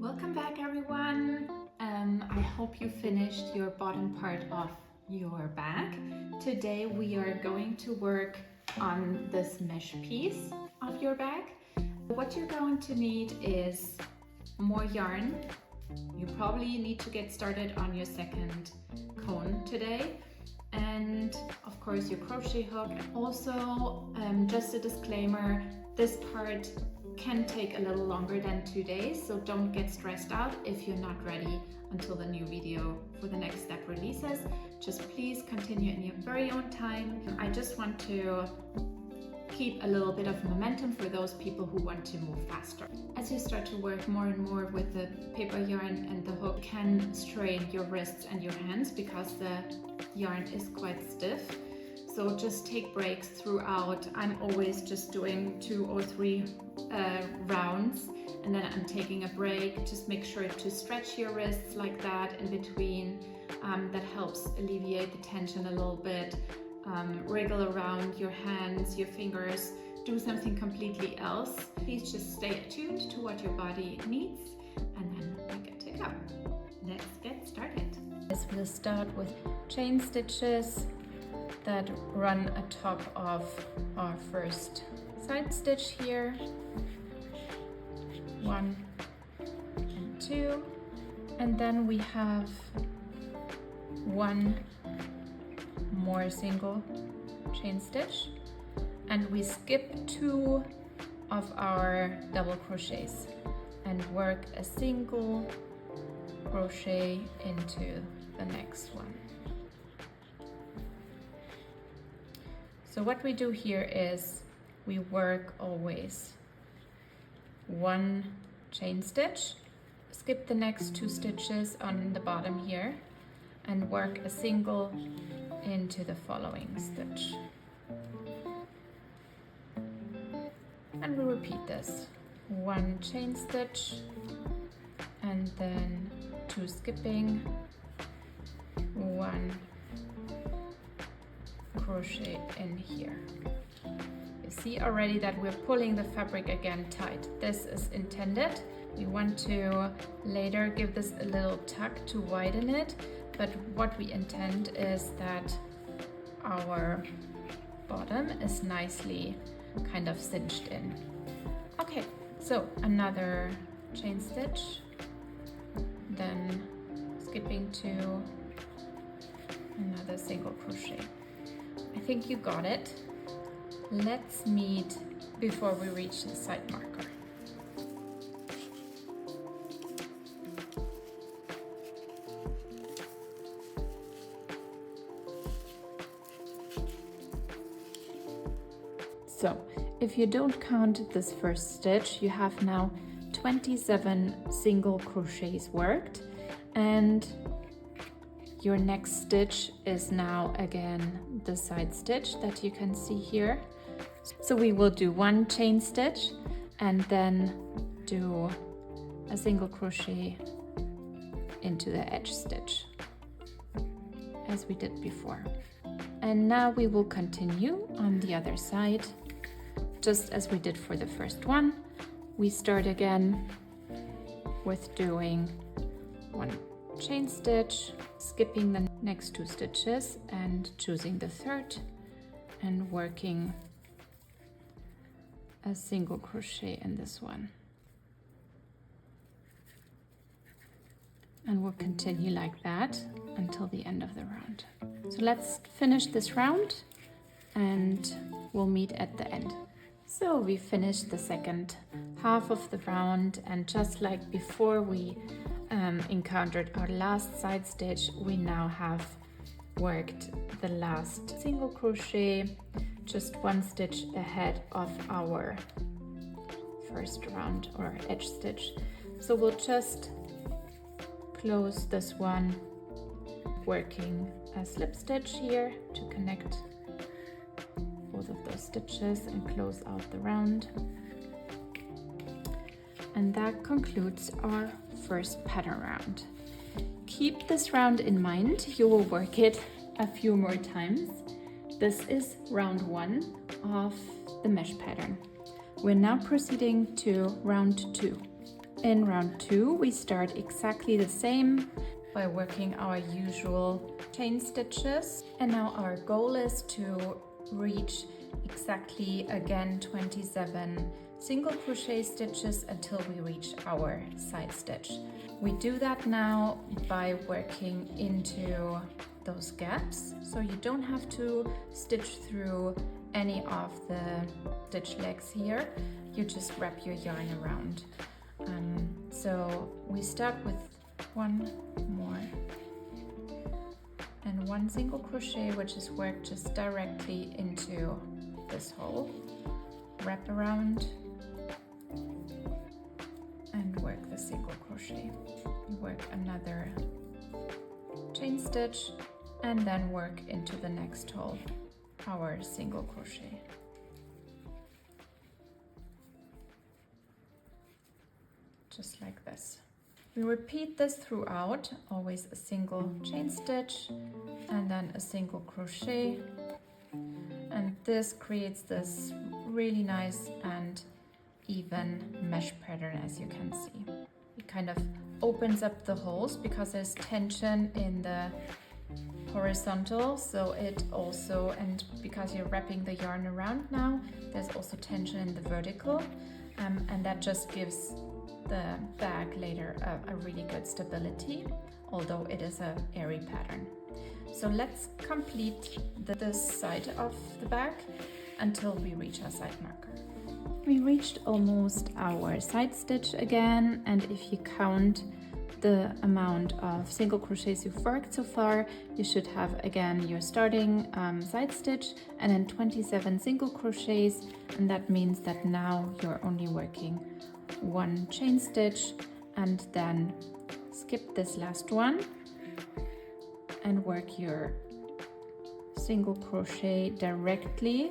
Welcome back everyone. I hope you finished your bottom part of your bag. Today we are going to work on this mesh piece of your bag. What you're going to need is more yarn. You probably need to get started on your second cone today. And of course your crochet hook. Also, just a disclaimer, this part can take a little longer than 2 days, so don't get stressed out if you're not ready until the new video for the next step releases. Just please continue in your very own time. I just want to keep a little bit of momentum for those people who want to move faster. As you start to work more and more with the paper yarn and the hook, can strain your wrists and your hands because the yarn is quite stiff. So just take breaks throughout. I'm always just doing 2 or 3 rounds and then I'm taking a break. Just make sure to stretch your wrists like that in between. That helps alleviate the tension a little bit. Wriggle around your hands, your fingers, do something completely else. Please just stay attuned to what your body needs and then we're good to go. Let's get started. We'll start with chain stitches that run atop of our first side stitch here. 1 and 2, and then we have 1 more single chain stitch and we skip 2 of our double crochets and work a single crochet into the next one. So what we do here is we work always 1 chain stitch, skip the next 2 stitches on the bottom here and work a single into the following stitch. And we repeat this. 1 chain stitch and then 2 skipping, 1 crochet in here. You see already that we're pulling the fabric again tight. This is intended. We want to later give this a little tuck to widen it, but what we intend is that our bottom is nicely kind of cinched in. Okay, so another chain stitch, then skipping 2, another single crochet. I think you got it. Let's meet before we reach the side marker. So, if you don't count this first stitch, you have now 27 single crochets worked, and your next stitch is now again the side stitch that you can see here. So we will do 1 chain stitch and then do a single crochet into the edge stitch as we did before. And now we will continue on the other side just as we did for the first one. We start again with doing 1 chain stitch, skipping the next 2 stitches and choosing the third and working a single crochet in this one. And we'll continue like that until the end of the round. So let's finish this round and we'll meet at the end. So we finished the second half of the round, and just like before we encountered our last side stitch, we now have worked the last single crochet just 1 stitch ahead of our first round or edge stitch. So we'll just close this one, working a slip stitch here to connect both of those stitches and close out the round. And that concludes our first pattern round. Keep this round in mind, you will work it a few more times. This is round 1 of the mesh pattern. We're now proceeding to round 2. In round 2, we start exactly the same by working our usual chain stitches. And now our goal is to reach exactly again 27 single crochet stitches until we reach our side stitch. We do that now by working into those gaps, so you don't have to stitch through any of the stitch legs here. You just wrap your yarn around. So we start with one more and one single crochet, which is worked just directly into this hole. Wrap around and work the single crochet. Work another chain stitch and then work into the next hole our single crochet. Just like this. We repeat this throughout, always a single chain stitch and then a single crochet, and this creates this really nice and even mesh pattern, as you can see. It kind of opens up the holes because there's tension in the horizontal, so it also, and because you're wrapping the yarn around now, there's also tension in the vertical, and that just gives the bag later a really good stability, although it is a airy pattern. So let's complete this side of the bag until we reach our side marker. We reached almost our side stitch again, and if you count the amount of single crochets you've worked so far, you should have again your starting side stitch and then 27 single crochets, and that means that now you're only working one chain stitch and then skip this last one and work your single crochet directly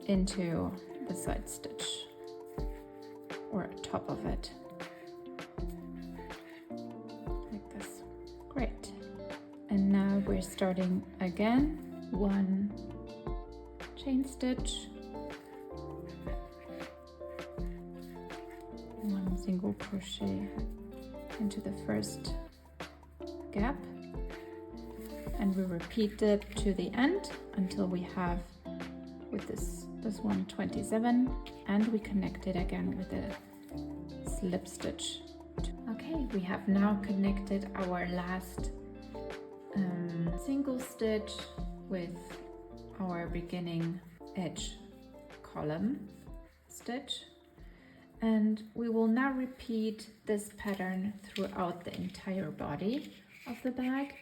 into the side stitch or top of it, like this. Great. And now we're starting again, one chain stitch, one single crochet into the first gap, and we repeat it to the end until we have with this one 27, and we connect it again with a slip stitch. Okay, we have now connected our last single stitch with our beginning edge column stitch, and we will now repeat this pattern throughout the entire body of the bag.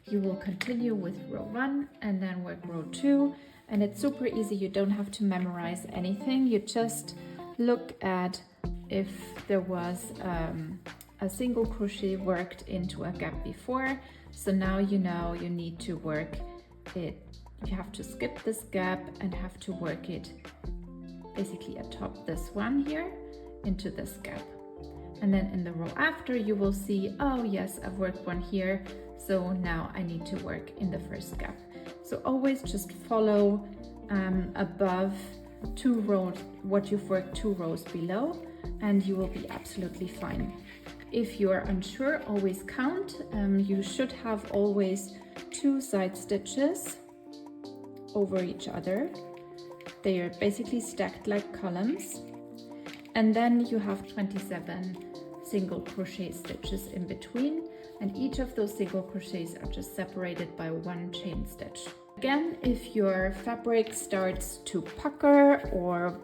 You will continue with row 1 and then work row 2, and it's super easy. You don't have to memorize anything. You just look at if there was a single crochet worked into a gap before. So now you know you need to work it. You have to skip this gap and have to work it basically atop this one here into this gap. And then in the row after you will see, oh yes, I've worked one here, so now I need to work in the first gap. So always just follow above 2 rows what you've worked 2 rows below, and you will be absolutely fine. If you're unsure, always count. You should have always 2 side stitches over each other. They are basically stacked like columns, and then you have 27 single crochet stitches in between, and each of those single crochets are just separated by 1 chain stitch. Again, if your fabric starts to pucker or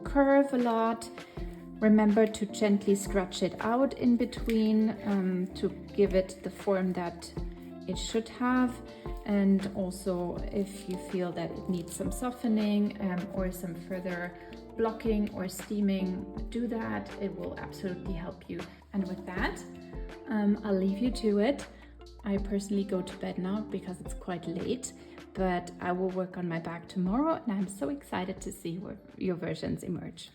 curve a lot, remember to gently stretch it out in between to give it the form that it should have. And also, if you feel that it needs some softening or some further blocking or steaming, do that. It will absolutely help you. And with that, I'll leave you to it. I personally go to bed now because it's quite late, but I will work on my bag tomorrow, and I'm so excited to see your versions emerge.